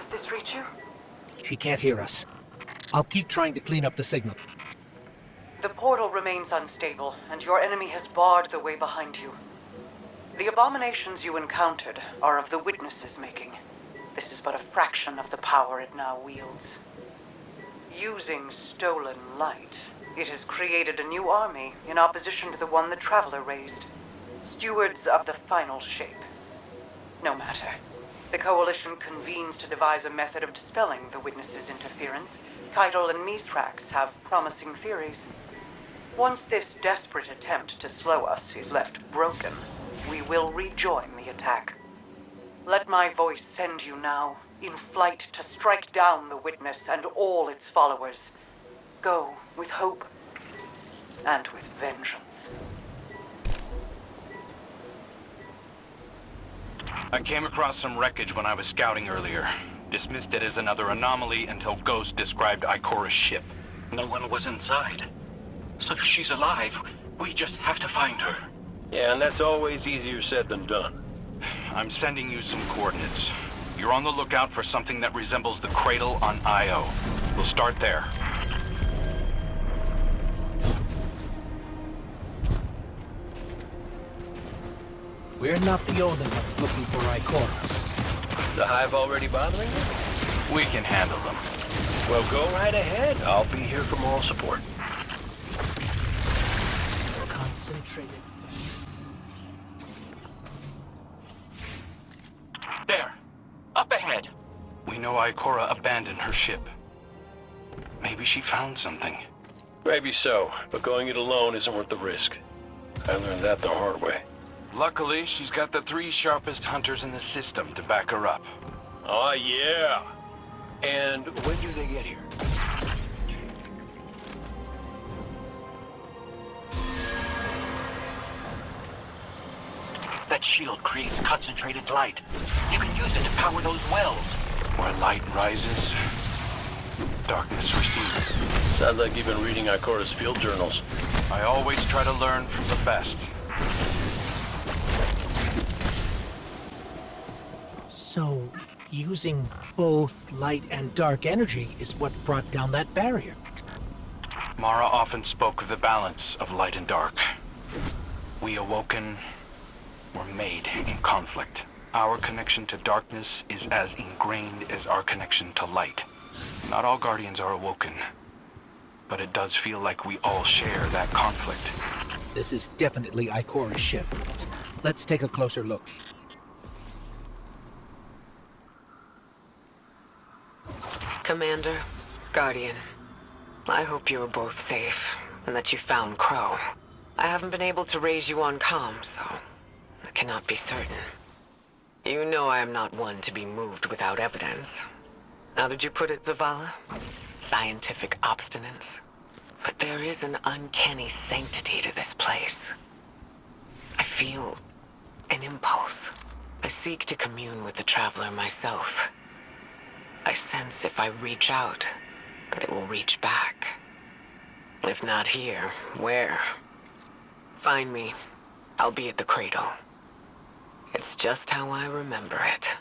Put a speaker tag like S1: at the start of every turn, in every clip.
S1: this reach you?
S2: She can't hear us. I'll keep trying to clean up the signal.
S1: The portal remains unstable, and your enemy has barred the way behind you. The abominations you encountered are of the Witness's making. This is but a fraction of the power it now wields. Using stolen light, it has created a new army in opposition to the one the Traveler raised. Stewards of the final shape. No matter. The Coalition convenes to devise a method of dispelling the Witness's interference. Keitel and Mithrax have promising theories. Once this desperate attempt to slow us is left broken, we will rejoin the attack. Let my voice send you now, in flight to strike down the Witness and all its followers. Go with hope and with vengeance.
S3: I came across some wreckage when I was scouting earlier. Dismissed it as another anomaly until Ghost described Ikora's ship.
S4: No one was inside. So she's alive. We just have to find her.
S5: Yeah, and that's always easier said than done.
S3: I'm sending you some coordinates. You're on the lookout for something that resembles the cradle on Io. We'll start there.
S2: We're not the only ones looking for Ikora.
S5: The Hive already bothering you?
S3: We can handle them.
S5: Well, go right ahead. I'll be here for moral support.
S2: Concentrated.
S4: There. Up ahead.
S3: We know Ikora abandoned her ship. Maybe she found something.
S5: Maybe so, but going it alone isn't worth the risk. I learned that the hard way.
S3: Luckily, she's got the 3 sharpest hunters in the system to back her up.
S5: Oh, yeah. And when do they get here?
S4: That shield creates concentrated light. You can use it to power those wells.
S3: Where light rises, darkness recedes.
S5: Sounds like you've been reading Ikora's field journals.
S3: I always try to learn from the best.
S2: So, using both light and dark energy is what brought down that barrier.
S3: Mara often spoke of the balance of light and dark. We Awoken were made in conflict. Our connection to darkness is as ingrained as our connection to light. Not all Guardians are Awoken, but it does feel like we all share that conflict.
S2: This is definitely Ikora's ship. Let's take a closer look.
S6: Commander, Guardian, I hope you are both safe, and that you found Crow. I haven't been able to raise you on comm, so I cannot be certain. You know I am not one to be moved without evidence. How did you put it, Zavala? Scientific obstinance. But there is an uncanny sanctity to this place. I feel an impulse. I seek to commune with the Traveler myself. I sense if I reach out, that it will reach back. If not here, where? Find me. I'll be at the cradle. It's just how I remember it.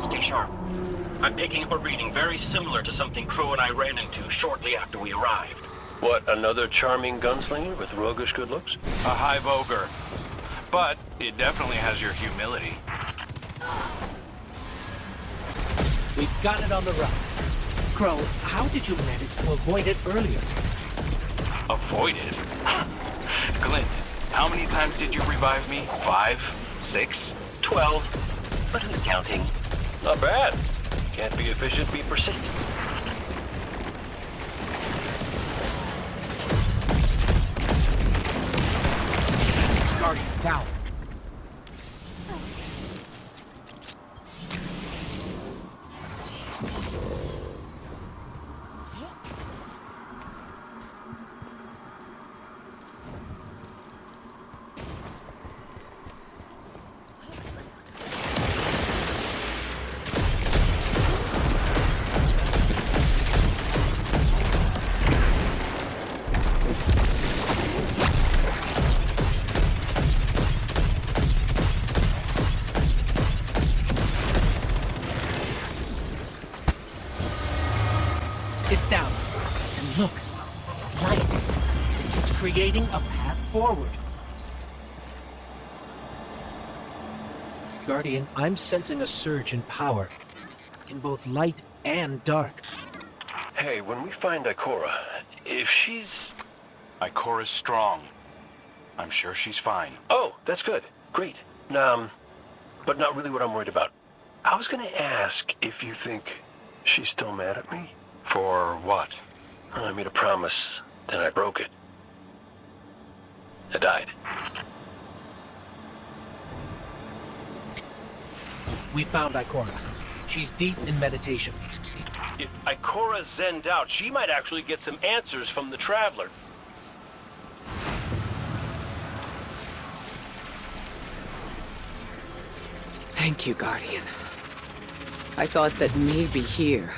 S4: Stay sharp. I'm picking up a reading very similar to something Crow and I ran into shortly after we arrived.
S5: What, another charming gunslinger with roguish good looks?
S3: A Hive Ogre. But it definitely has your humility.
S2: We've got it on the run. Crow, how did you manage to avoid it earlier?
S3: Avoid it? Glint, how many times did you revive me? 5? 6?
S4: 12. But who's counting?
S5: Not bad. Can't be efficient, be persistent.
S2: Guardian, down. It's down. And look, light. It's creating a path forward. Guardian, I'm sensing a surge in power. In both light and dark.
S5: Hey, when we find Ikora, if she's...
S3: Ikora's strong. I'm sure she's fine.
S5: Oh, that's good. Great. But not really what I'm worried about. I was gonna ask if you think she's still mad at me.
S3: For what?
S5: I made a promise, then I broke it. I died.
S2: We found Ikora. She's deep in meditation.
S5: If Ikora zenned out, she might actually get some answers from the Traveler.
S6: Thank you, Guardian. I thought that maybe here,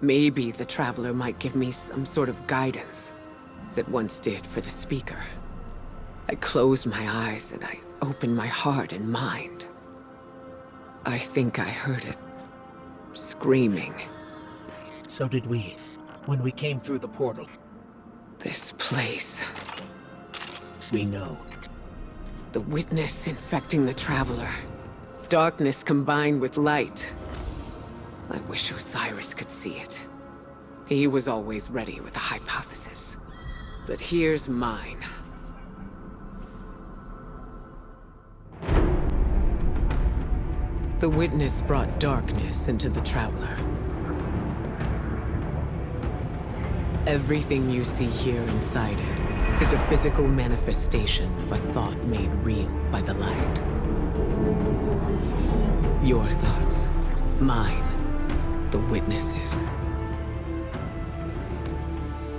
S6: maybe the Traveler might give me some sort of guidance, as it once did for the Speaker. I closed my eyes and I opened my heart and mind. I think I heard it screaming.
S2: So did we, when we came through the portal.
S6: This place.
S2: We know.
S6: The witness infecting the Traveler. Darkness combined with light. I wish Osiris could see it. He was always ready with a hypothesis. But here's mine. The witness brought darkness into the Traveler. Everything you see here inside it is a physical manifestation of a thought made real by the light. Your thoughts, mine, the witnesses.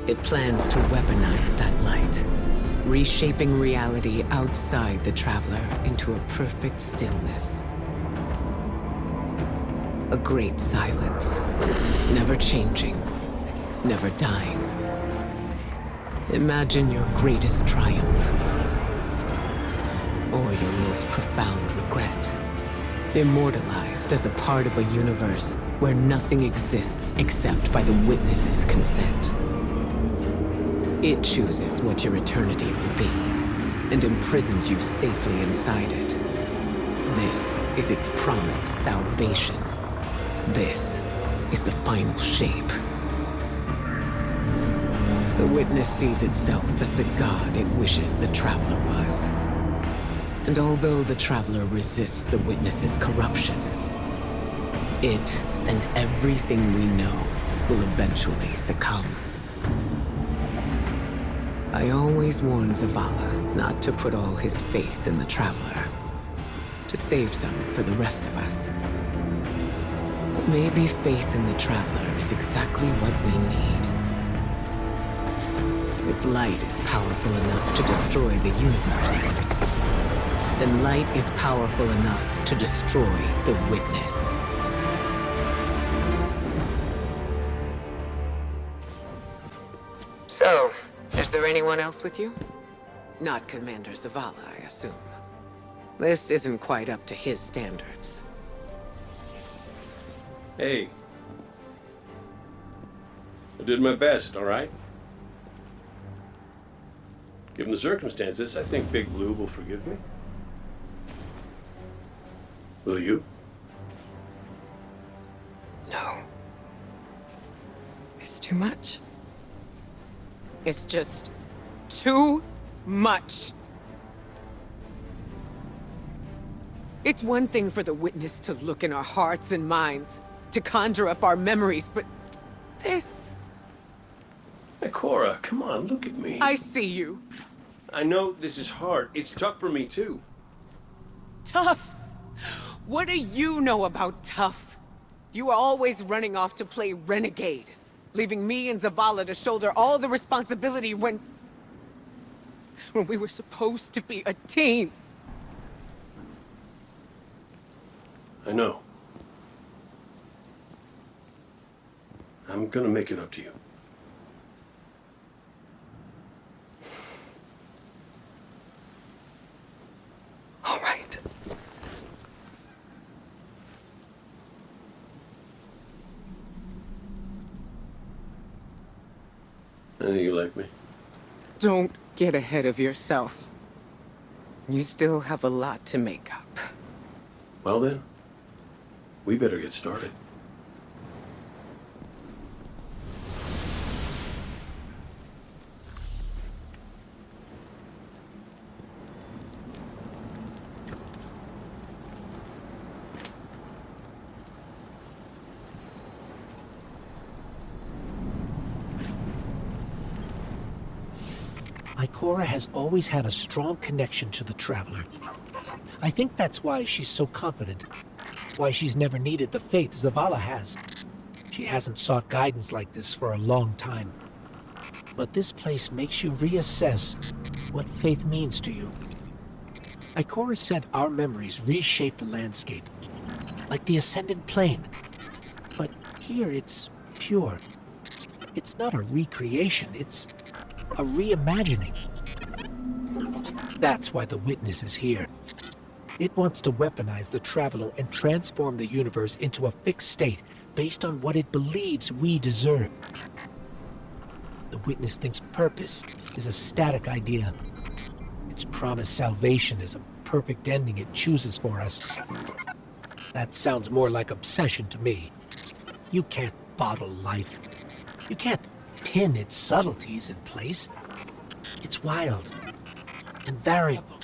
S6: It plans to weaponize that light, reshaping reality outside the Traveler into a perfect stillness. A great silence, never changing, never dying. Imagine your greatest triumph, or your most profound regret. Immortalized as a part of a universe where nothing exists except by the witness's consent. It chooses what your eternity will be, and imprisons you safely inside it. This is its promised salvation. This is the final shape. The witness sees itself as the god it wishes the Traveler was. And although the Traveler resists the witness's corruption, it and everything we know will eventually succumb. I always warn Zavala not to put all his faith in the Traveler, to save some for the rest of us. But maybe faith in the Traveler is exactly what we need. If light is powerful enough to destroy the universe, then light is powerful enough to destroy the witness. So, is there anyone else with you? Not Commander Zavala, I assume. This isn't quite up to his standards.
S7: Hey. I did my best, all right? Given the circumstances, I think Big Blue will forgive me. Will you?
S6: No. It's too much. It's just too much. It's one thing for the witness to look in our hearts and minds, to conjure up our memories, but this...
S7: Ikora, come on, look at me.
S6: I see you.
S7: I know this is hard. It's tough for me, too.
S6: Tough? What do you know about tough? You were always running off to play renegade, leaving me and Zavala to shoulder all the responsibility when we were supposed to be a team.
S7: I know. I'm gonna make it up to you.
S6: All right.
S7: I know you like me.
S8: Don't get ahead of yourself. You still have a lot to make up.
S7: Well then, we better get started.
S2: Ikora has always had a strong connection to the Traveler. I think that's why she's so confident. Why she's never needed the faith Zavala has. She hasn't sought guidance like this for a long time. But this place makes you reassess what faith means to you. Ikora said our memories reshape the landscape, like the Ascended Plane. But here it's pure. It's not a recreation, it's a reimagining. That's why the Witness is here. It wants to weaponize the Traveler and transform the universe into a fixed state based on what it believes we deserve. The Witness thinks purpose is a static idea. Its promised salvation is a perfect ending it chooses for us. That sounds more like obsession to me. You can't bottle life. You can't pin its subtleties in place. It's wild and variable,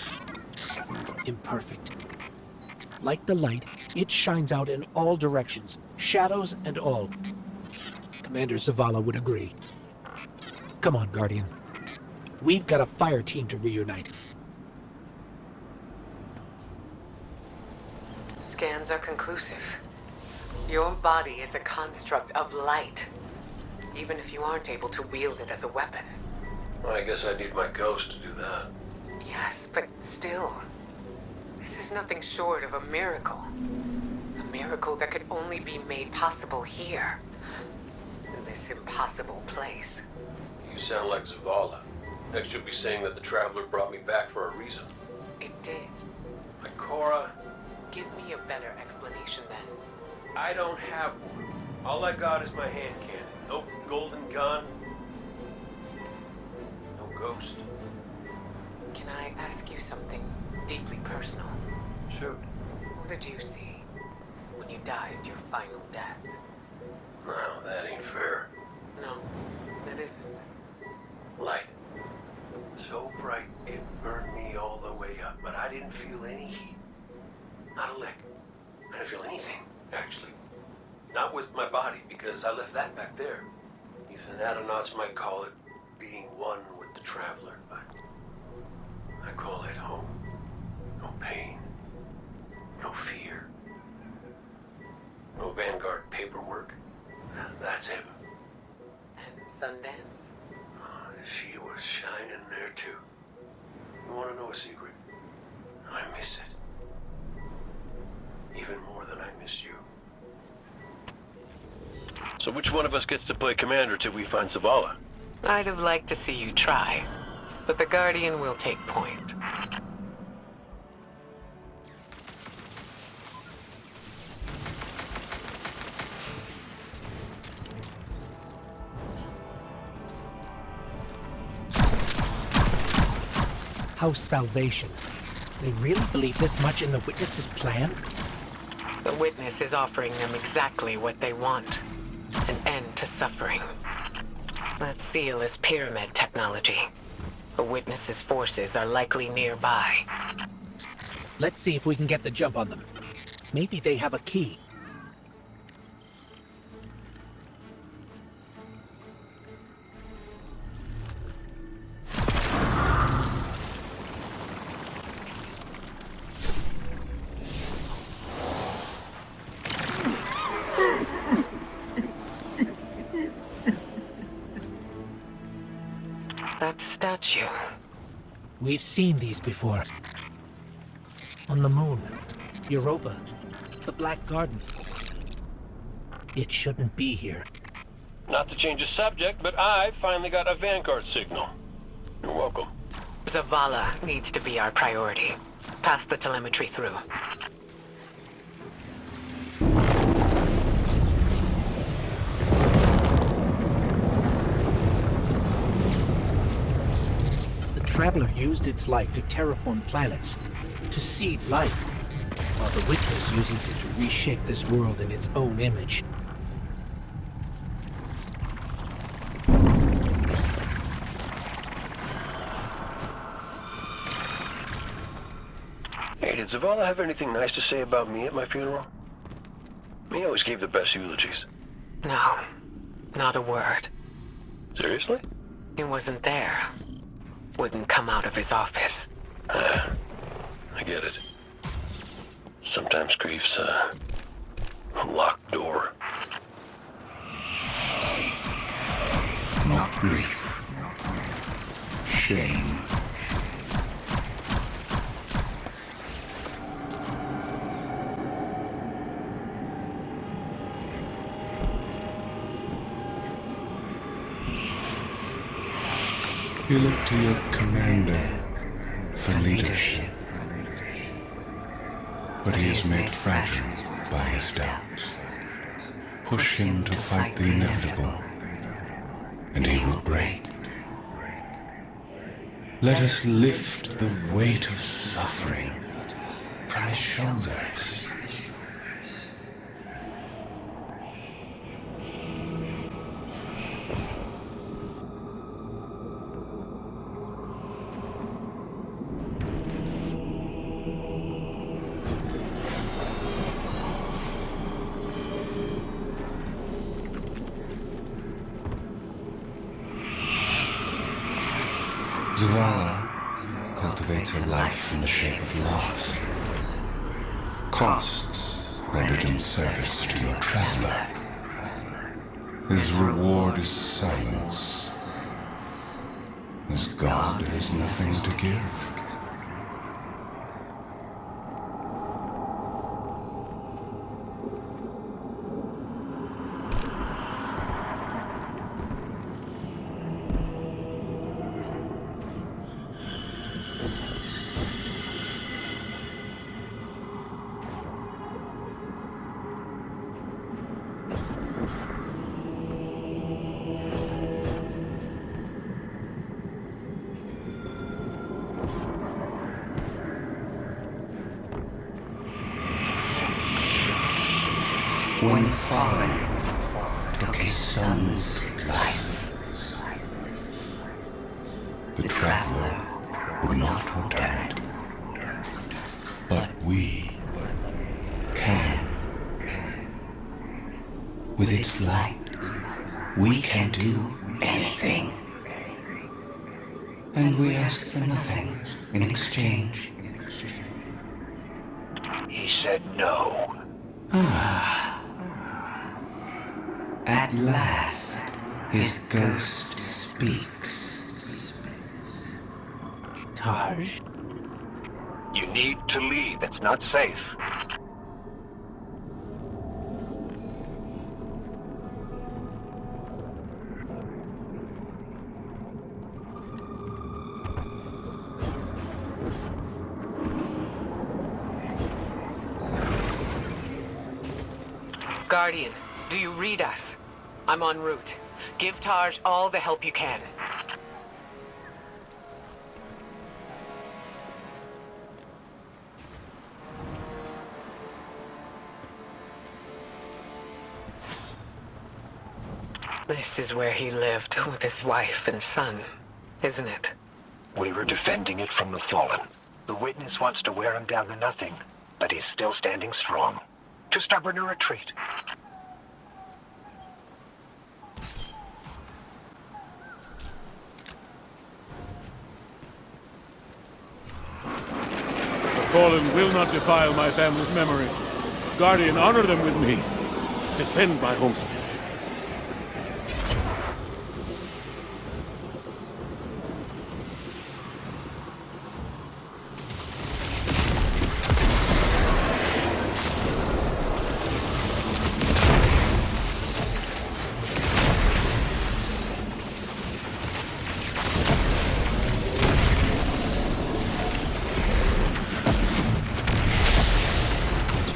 S2: imperfect. Like the light, it shines out in all directions, shadows and all. Commander Zavala would agree. Come on, Guardian. We've got a fire team to reunite.
S6: Scans are conclusive. Your body is a construct of light, even if you aren't able to wield it as a weapon.
S5: Well, I guess I need my ghost to do that.
S6: Yes, but still, this is nothing short of a miracle. A miracle that could only be made possible here, in this impossible place.
S5: You sound like Zavala. Next you'll be saying that the Traveler brought me back for a reason.
S6: It did.
S5: Ikora,
S6: Give me a better explanation then.
S5: I don't have one. All I got is my hand cannon. No golden gun. No ghost.
S6: Can I ask you something deeply personal?
S5: Shoot.
S6: What did you see when you died your final death?
S5: No, that ain't fair.
S6: No, that isn't.
S5: Light. So bright it burned me all the way up, but I didn't feel any heat. Not a lick. I didn't feel anything, actually. Not with my body, because I left that back there. These anatronauts might call it being one with the Traveler, but I call it home. No pain. No fear. No Vanguard paperwork. That's heaven.
S6: And Sundance?
S5: Oh, she was shining there too. You want to know a secret? I miss it. Even more than I miss you. So which one of us gets to play commander till we find Zavala?
S6: I'd have liked to see you try, but the Guardian will take point.
S2: House Salvation. They really believe this much in the Witness's plan?
S6: The Witness is offering them exactly what they want. An end to suffering. That seal is pyramid technology. The Witness's forces are likely nearby.
S2: Let's see if we can get the jump on them. Maybe they have a key.
S6: That statue.
S2: We've seen these before. On the moon, Europa, the Black Garden. It shouldn't be here.
S5: Not to change the subject, but I finally got a Vanguard signal. You're welcome.
S6: Zavala needs to be our priority. Pass the telemetry through.
S2: Traveler used its light to terraform planets, to seed life, while the Witness uses it to reshape this world in its own image.
S5: Hey, did Zavala have anything nice to say about me at my funeral? He always gave the best eulogies.
S6: No, not a word.
S5: Seriously?
S6: He wasn't there. Wouldn't come out of his office.
S5: I get it. Sometimes grief's a locked door.
S9: Not grief. Shame. You look to your commander for leadership, but he is made fragile by his doubts. Push him to fight the inevitable, and he will break. Let us lift the weight of suffering from his shoulders. Zavala cultivates a life in the shape of loss. Costs rendered in service to your traveler. His reward is silence. His God has nothing to give. When the Fallen took his son's life, the Traveler would not return it. But we can. With its light, we can do anything. And we ask for nothing in exchange.
S5: He said no.
S9: At last, his ghost speaks.
S2: Taj?
S4: You need to leave. It's not safe.
S6: Guardian, do you read us? I'm en route. Give Taj all the help you can. This is where he lived with his wife and son, isn't it?
S10: We were defending it from the Fallen. The Witness wants to wear him down to nothing, but he's still standing strong. Too stubborn to retreat.
S11: The Fallen will not defile my family's memory. Guardian, honor them with me. Defend my homestead.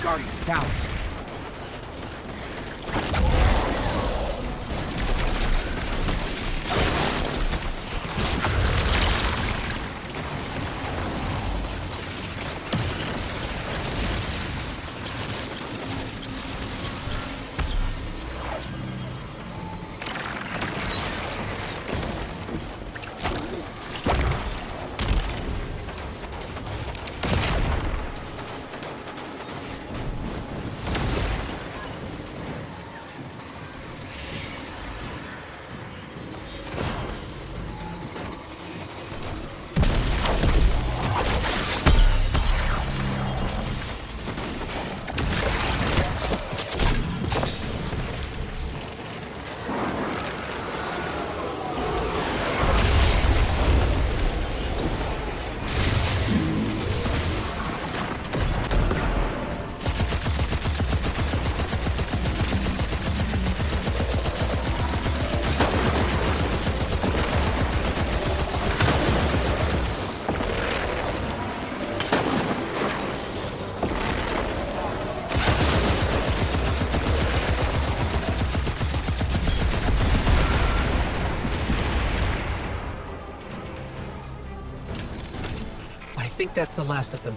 S2: Guardian, down. think that's the last of them.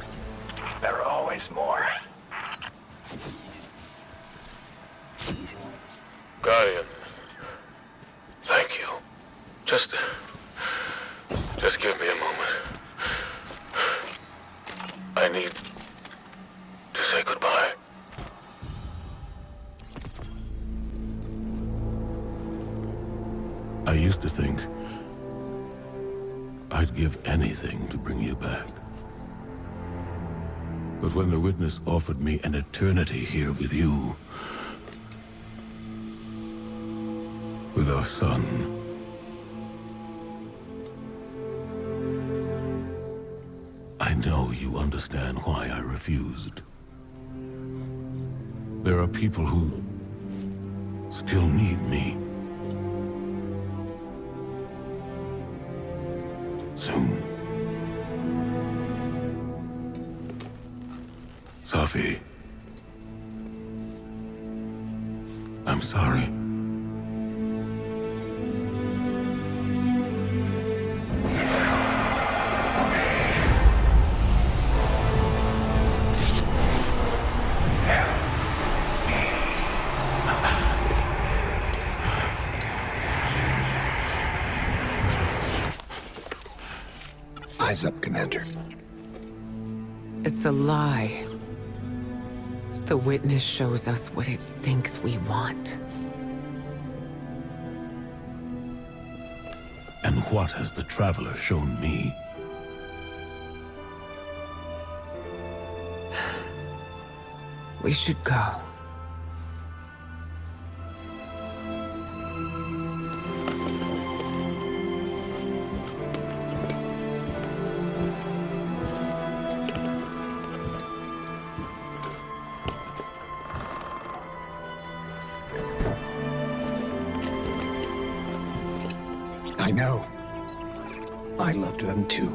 S10: There are always more.
S5: Guardian, thank you. Just give me a moment. I need to say goodbye.
S11: I used to think I'd give anything to bring you back. But when the Witness offered me an eternity here with you, with our son, I know you understand why I refused. There are people who still need me. Soon. Safi. I'm sorry.
S10: Eyes up, Commander.
S8: It's a lie. The Witness shows us what it thinks we want.
S11: And what has the Traveler shown me?
S8: We should go.
S10: I know. I loved them too.